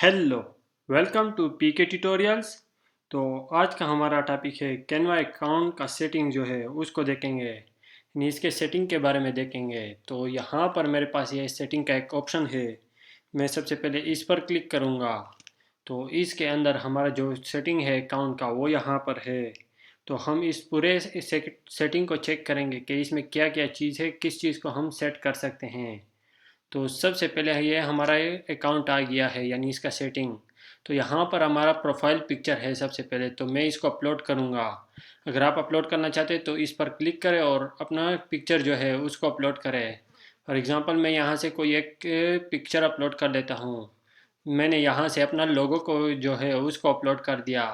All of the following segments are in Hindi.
Hello, welcome to PK tutorials. तो आज का हमारा टॉपिक है कैनवा अकाउंट का सेटिंग जो है उसको देखेंगे, यानी इसके सेटिंग के बारे में देखेंगे। तो यहाँ पर मेरे पास ये सेटिंग का एक ऑप्शन है। मैं सबसे पहले इस पर क्लिक करूँगा। तो इसके अंदर हमारा जो सेटिंग है अकाउंट का वो यहाँ पर है। तो हम इस पूरे सेटिंग को चेक करेंगे कि इसमें क्या क्या चीज़ है, किस चीज़ को हम सेट कर सकते हैं। तो सबसे पहले ये हमारा अकाउंट आ गया है, यानी इसका सेटिंग। तो यहाँ पर हमारा प्रोफाइल पिक्चर है। सबसे पहले तो मैं इसको अपलोड करूँगा। अगर आप अपलोड करना चाहते हैं तो इस पर क्लिक करें और अपना पिक्चर जो है उसको अपलोड करें। फॉर एग्ज़ाम्पल मैं यहाँ से कोई एक पिक्चर अपलोड कर लेता हूँ। मैंने यहाँ से अपना लोगो को जो है उसको अपलोड कर दिया।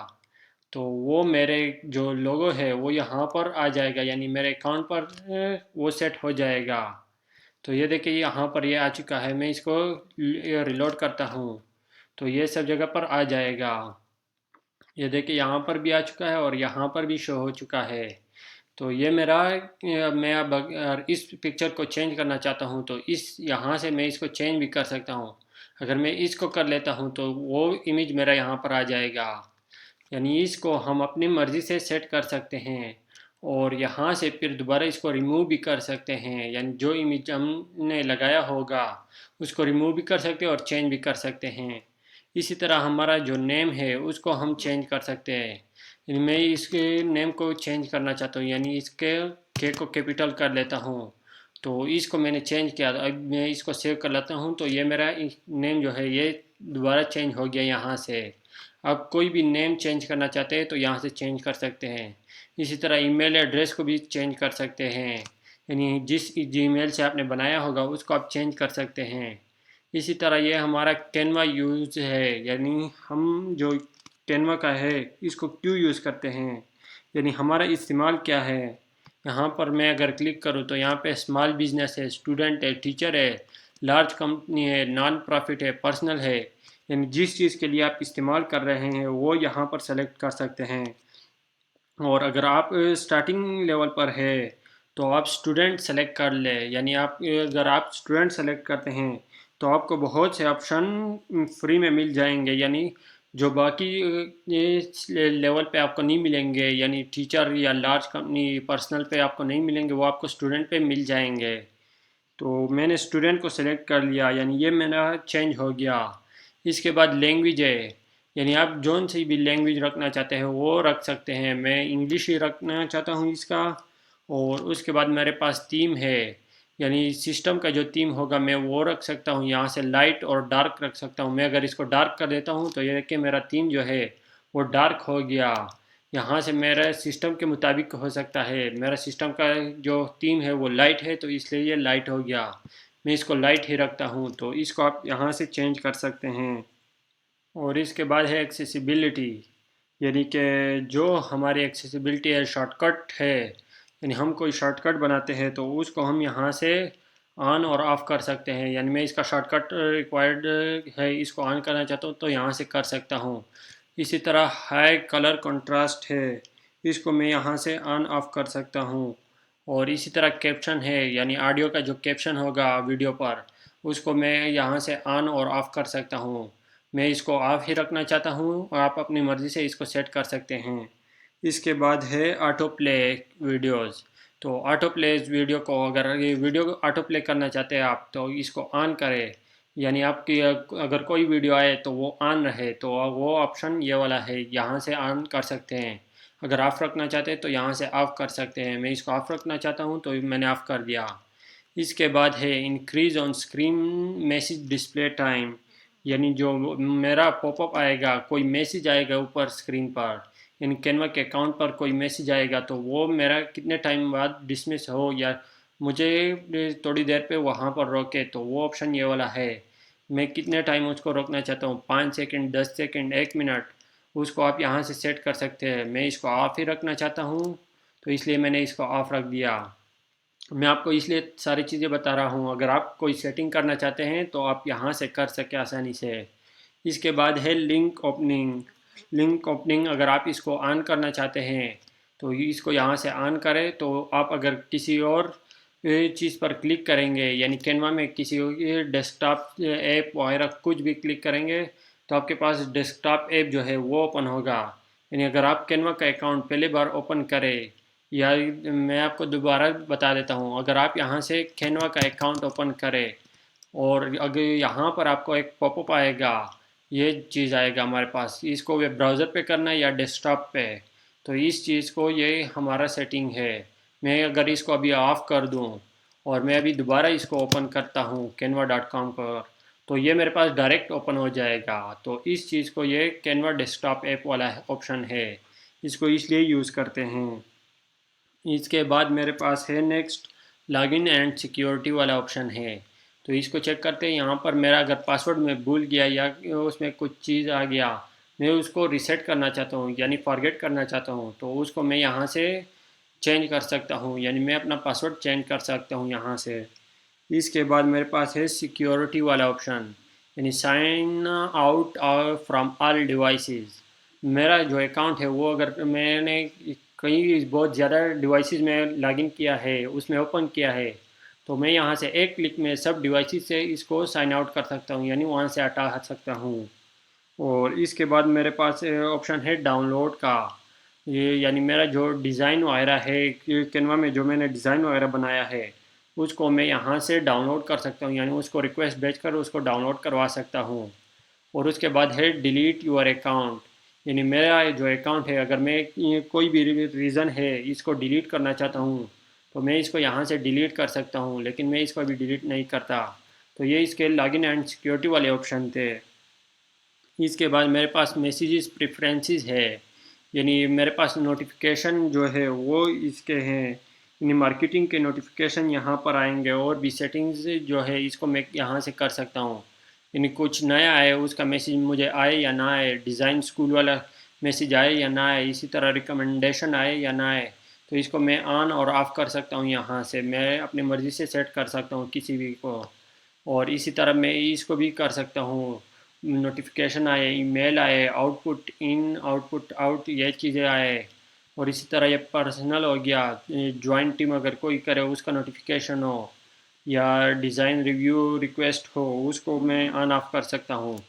तो वो मेरे जो लोगो है वो यहाँ पर आ जाएगा, यानी मेरे अकाउंट पर वो सेट हो जाएगा। तो ये देखिए यहाँ पर ये आ चुका है। मैं इसको रिलोड करता हूँ तो ये सब जगह पर आ जाएगा। ये देखिए यहाँ पर भी आ चुका है और यहाँ पर भी शो हो चुका है। तो ये मेरा मैं अब अगर इस पिक्चर को चेंज करना चाहता हूँ तो इस यहाँ से मैं इसको चेंज भी कर सकता हूँ। अगर मैं इसको कर लेता हूँ तो वो इमेज मेरा यहाँ पर आ जाएगा। यानी इसको हम अपनी मर्ज़ी से सेट कर सकते हैं और यहाँ से फिर दोबारा इसको रिमूव भी कर सकते हैं। यानी जो इमेज हमने लगाया होगा उसको रिमूव भी कर सकते हैं और चेंज भी कर सकते हैं। इसी तरह हमारा जो नेम है उसको हम चेंज कर सकते हैं। यानी मैं इसके नेम को चेंज करना चाहता हूँ, यानी इसके के को कैपिटल कर लेता हूँ। तो इसको मैंने चेंज किया। अब मैं इसको सेव कर लेता हूँ तो ये मेरा नेम जो है ये दोबारा चेंज हो गया यहाँ से। आप कोई भी नेम चेंज करना चाहते हैं तो यहाँ से चेंज कर सकते हैं। इसी तरह ईमेल एड्रेस को भी चेंज कर सकते हैं, यानी जिस जीमेल से आपने बनाया होगा उसको आप चेंज कर सकते हैं। इसी तरह ये हमारा कैनवा यूज़ है, यानी हम जो कैनवा का है इसको क्यों यूज़ करते हैं, यानी हमारा इस्तेमाल क्या है। यहाँ पर मैं अगर क्लिक करूँ तो यहाँ पे स्मॉल बिजनेस है, स्टूडेंट है, टीचर है, लार्ज कंपनी है, नॉन प्रॉफिट है, पर्सनल है। यानी जिस चीज़ के लिए आप इस्तेमाल कर रहे हैं वो यहाँ पर सेलेक्ट कर सकते हैं। और अगर आप स्टार्टिंग लेवल पर है तो आप स्टूडेंट सेलेक्ट कर ले, यानी आप अगर आप स्टूडेंट सेलेक्ट करते हैं तो आपको बहुत से ऑप्शन फ्री में मिल जाएंगे, यानी जो बाकी लेवल पे आपको नहीं मिलेंगे, यानी टीचर या लार्ज कंपनी पर्सनल पे आपको नहीं मिलेंगे, वो आपको स्टूडेंट पे मिल जाएंगे। तो मैंने स्टूडेंट को सेलेक्ट कर लिया, यानी ये मेरा चेंज हो गया। इसके बाद लैंग्वेज है, यानी आप जोन सी भी लैंग्वेज रखना चाहते हैं वो रख सकते हैं। मैं इंग्लिश ही रखना चाहता हूँ इसका। और उसके बाद मेरे पास थीम है, यानी सिस्टम का जो थीम होगा मैं वो रख सकता हूँ। यहाँ से लाइट और डार्क रख सकता हूँ। मैं अगर इसको डार्क कर देता हूँ तो ये देखिए मेरा थीम जो है वो डार्क हो गया। यहाँ से मेरा सिस्टम के मुताबिक हो सकता है। मेरा सिस्टम का जो थीम है वो लाइट है तो इसलिए ये लाइट हो गया। मैं इसको लाइट ही रखता हूँ तो इसको आप यहाँ से चेंज कर सकते हैं। और इसके बाद है एक्सेसिबिलिटी, यानी कि जो हमारी एक्सेसिबिलिटी है, शॉर्टकट है, यानी हम कोई शॉर्टकट बनाते हैं तो उसको हम यहाँ से ऑन और ऑफ़ कर सकते हैं। यानी मैं इसका शॉर्टकट रिक्वायर्ड है, इसको ऑन करना चाहता हूँ तो यहाँ से कर सकता हूँ। इसी तरह हाई कलर कंट्रास्ट है, इसको मैं यहाँ से ऑन ऑफ कर सकता हूँ। और इसी तरह कैप्शन है, यानी ऑडियो का जो कैप्शन होगा वीडियो पर उसको मैं यहाँ से ऑन और ऑफ़ कर सकता हूँ। मैं इसको ऑफ ही रखना चाहता हूँ, आप अपनी मर्ज़ी से इसको सेट कर सकते हैं। इसके बाद है ऑटो प्ले वीडियोज़। तो ऑटो प्ले वीडियो को, अगर ये वीडियो को ऑटो प्ले करना चाहते हैं आप तो इसको ऑन करें, यानी आपकी अगर कोई वीडियो आए तो वो ऑन रहे तो वो ऑप्शन ये वाला है, यहाँ से ऑन कर सकते हैं। अगर ऑफ़ रखना चाहते हैं तो यहाँ से ऑफ़ कर सकते हैं। मैं इसको ऑफ़ रखना चाहता हूँ तो मैंने ऑफ़ कर दिया। इसके बाद है increase on screen message display time, यानी जो मेरा पॉपअप आएगा, कोई मैसेज आएगा ऊपर स्क्रीन पर, यानी कैनवा के अकाउंट पर कोई मैसेज आएगा तो वो मेरा कितने टाइम बाद डिसमिस हो या मुझे थोड़ी देर पे वहाँ पर रोके, तो वो ऑप्शन ये वाला है। मैं कितने टाइम उसको रोकना चाहता हूँ, 5 सेकंड, 10 सेकंड, 1 मिनट, उसको आप यहाँ से सेट कर सकते हैं। मैं इसको ऑफ ही रखना चाहता हूँ तो इसलिए मैंने इसको ऑफ रख दिया। मैं आपको इसलिए सारी चीज़ें बता रहा हूँ, अगर आप कोई सेटिंग करना चाहते हैं तो आप यहाँ से कर सके आसानी से। इसके बाद है लिंक ओपनिंग। लिंक ओपनिंग अगर आप इसको ऑन करना चाहते हैं तो इसको यहाँ से ऑन करें। तो आप अगर किसी और चीज़ पर क्लिक करेंगे, यानी कैनवा में किसी डेस्कटॉप ऐप वगैरह कुछ भी क्लिक करेंगे तो आपके पास डेस्कटॉप ऐप जो है वो ओपन होगा। यानी अगर आप कैनवा का अकाउंट पहली बार ओपन करें, या मैं आपको दोबारा बता देता हूँ, अगर आप यहाँ से कैनवा का अकाउंट ओपन करें और अगर यहाँ पर आपको एक पॉपअप आएगा, ये चीज़ आएगा हमारे पास, इसको वेब ब्राउज़र पे करना है या डेस्कटॉप पे। तो इस चीज़ को, ये हमारा सेटिंग है। मैं अगर इसको अभी ऑफ़ कर दूँ और मैं अभी दोबारा इसको ओपन करता हूँ canva.com पर, तो ये मेरे पास डायरेक्ट ओपन हो जाएगा। तो इस चीज़ को, ये कैनवा डेस्कटॉप ऐप वाला ऑप्शन है, इसको इसलिए यूज़ करते हैं। इसके बाद मेरे पास है नेक्स्ट लॉगिन एंड सिक्योरिटी वाला ऑप्शन है। तो इसको चेक करते हैं। यहाँ पर मेरा अगर पासवर्ड मैं भूल गया या उसमें कुछ चीज़ आ गया, मैं उसको रीसेट करना चाहता हूँ यानी फॉरगेट करना चाहता हूँ, तो उसको मैं यहाँ से चेंज कर सकता हूँ, यानी मैं अपना पासवर्ड चेंज कर सकता हूँ यहाँ से। इसके बाद मेरे पास है सिक्योरिटी वाला ऑप्शन, यानी sign out from all devices. मेरा जो अकाउंट है वो, अगर मैंने कई बहुत ज़्यादा डिवाइसेस में लॉगिन किया है, उसमें ओपन किया है, तो मैं यहाँ से एक क्लिक में सब डिवाइसेस से इसको साइन आउट कर सकता हूँ, यानी वहाँ से हटा सकता हूँ। और इसके बाद मेरे पास ऑप्शन है डाउनलोड का। ये यानी मेरा जो डिज़ाइन वगैरह है कैनवा में, जो मैंने डिज़ाइन वगैरह बनाया है, उसको मैं यहाँ से डाउनलोड कर सकता हूँ, यानी उसको रिक्वेस्ट भेजकर उसको डाउनलोड करवा सकता हूँ। और उसके बाद है डिलीट योर अकाउंट, यानी मेरा जो अकाउंट है, अगर मैं कोई भी रीज़न है इसको डिलीट करना चाहता हूँ, तो मैं इसको यहाँ से डिलीट कर सकता हूँ, लेकिन मैं इसको अभी डिलीट नहीं करता। तो ये इसके लॉगिन एंड सिक्योरिटी वाले ऑप्शन थे। इसके बाद मेरे पास मैसेजेस प्रेफरेंसेस है, यानी मेरे पास नोटिफिकेशन जो है वो इसके हैं, यानी मार्केटिंग के नोटिफिकेशन यहाँ पर आएंगे, और भी सेटिंग्स जो है इसको मैं यहाँ से कर सकता हूँ। यानी कुछ नया आए उसका मैसेज मुझे आए या ना आए, डिज़ाइन स्कूल वाला मैसेज आए या ना आए, इसी तरह रिकमेंडेशन आए या ना आए, तो इसको मैं ऑन और ऑफ़ कर सकता हूँ। यहाँ से मैं अपनी मर्ज़ी से सेट कर सकता हूँ किसी भी को। और इसी तरह मैं इसको भी कर सकता हूँ, नोटिफिकेशन आए, ईमेल आए, आउटपुट इन आउटपुट आउट, ये चीज़ें आए। और इसी तरह ये पर्सनल हो गया, जॉइंट टीम अगर कोई करे उसका नोटिफिकेशन हो, या डिज़ाइन रिव्यू रिक्वेस्ट हो, उसको मैं ऑन ऑफ कर सकता हूँ।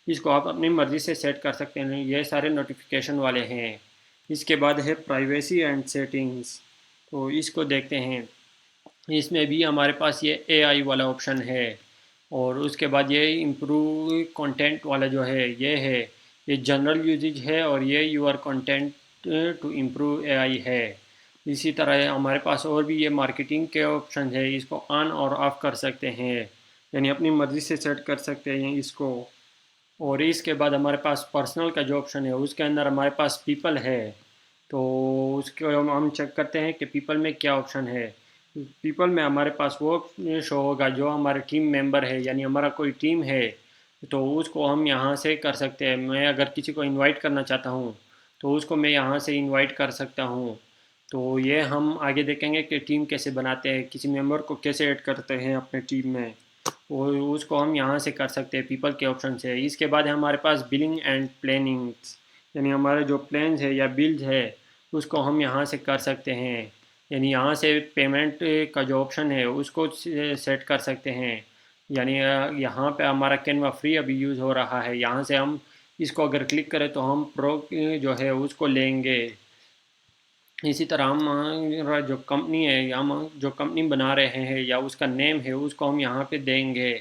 इसको आप अपनी मर्ज़ी से सेट कर सकते हैं। ये सारे नोटिफिकेशन वाले हैं। इसके बाद है प्राइवेसी एंड सेटिंग्स, तो इसको देखते हैं। इसमें भी हमारे पास ये एआई वाला ऑप्शन है, और उसके बाद ये इम्प्रूव कंटेंट वाला जो है ये है, ये जनरल यूजेज है, और ये your content to improve AI है। इसी तरह हमारे पास और भी ये मार्केटिंग के ऑप्शन है, इसको ऑन और ऑफ कर सकते हैं, यानी अपनी मर्ज़ी से सेट कर सकते हैं इसको। और इसके बाद हमारे पास पर्सनल का जो ऑप्शन है उसके अंदर हमारे पास पीपल है। तो उसके हम चेक करते हैं कि पीपल में क्या ऑप्शन है। पीपल में हमारे पास वो शो होगा जो हमारे टीम मेंबर है, यानी हमारा कोई टीम है, तो उसको हम यहाँ से कर सकते हैं। मैं अगर किसी को इनवाइट करना चाहता हूँ, तो उसको मैं यहाँ से इनवाइट कर सकता हूँ। तो ये हम आगे देखेंगे कि टीम कैसे बनाते हैं, किसी मेंबर को कैसे ऐड करते हैं अपने टीम में, वो उसको हम यहाँ से कर सकते हैं पीपल के ऑप्शन से। इसके बाद है हमारे पास बिलिंग एंड प्लानिंग्स, यानी हमारे जो प्लान्स है या बिल्स है उसको हम यहाँ से कर सकते हैं। यानी यहाँ से पेमेंट का जो ऑप्शन है उसको सेट कर सकते हैं। यानी यहाँ पे हमारा कैनवा फ्री अभी यूज़ हो रहा है, यहाँ से हम इसको अगर क्लिक करें तो हम प्रो जो है उसको लेंगे। इसी तरह हम जो कंपनी है, या हम जो कंपनी बना रहे हैं या उसका नेम है उसको हम यहाँ पे देंगे।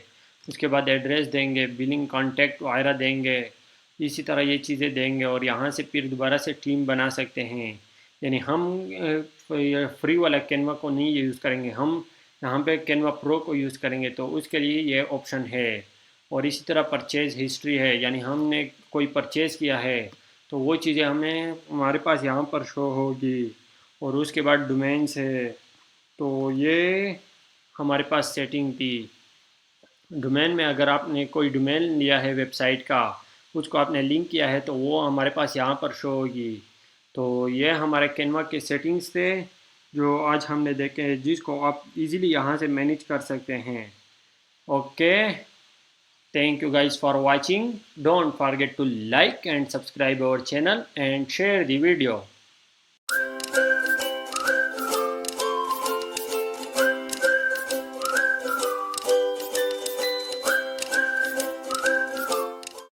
उसके बाद एड्रेस देंगे, बिलिंग कॉन्टैक्ट वगैरह देंगे, इसी तरह ये चीज़ें देंगे, और यहाँ से फिर दोबारा से टीम बना सकते हैं। यानी हम फ्री वाला कैनवा को नहीं यूज़ करेंगे, हम यहाँ पे कैनवा प्रो को यूज़ करेंगे, तो उसके लिए ये ऑप्शन है। और इसी तरह परचेज़ हिस्ट्री है, यानी हमने कोई परचेज़ किया है तो वो चीज़ें हमें हमारे पास यहाँ पर शो होगी। और उसके बाद डोमेन्स है, तो ये हमारे पास सेटिंग थी। डोमेन में अगर आपने कोई डोमेन लिया है वेबसाइट का, उसको आपने लिंक किया है, तो वो हमारे पास यहाँ पर शो होगी। तो ये हमारे कैनवा के सेटिंग्स थे जो आज हमने देखे हैं, जिसको आप इजीली यहाँ से मैनेज कर सकते हैं। Okay, thank you guys for watching. Don't forget to like and subscribe our channel and share the video.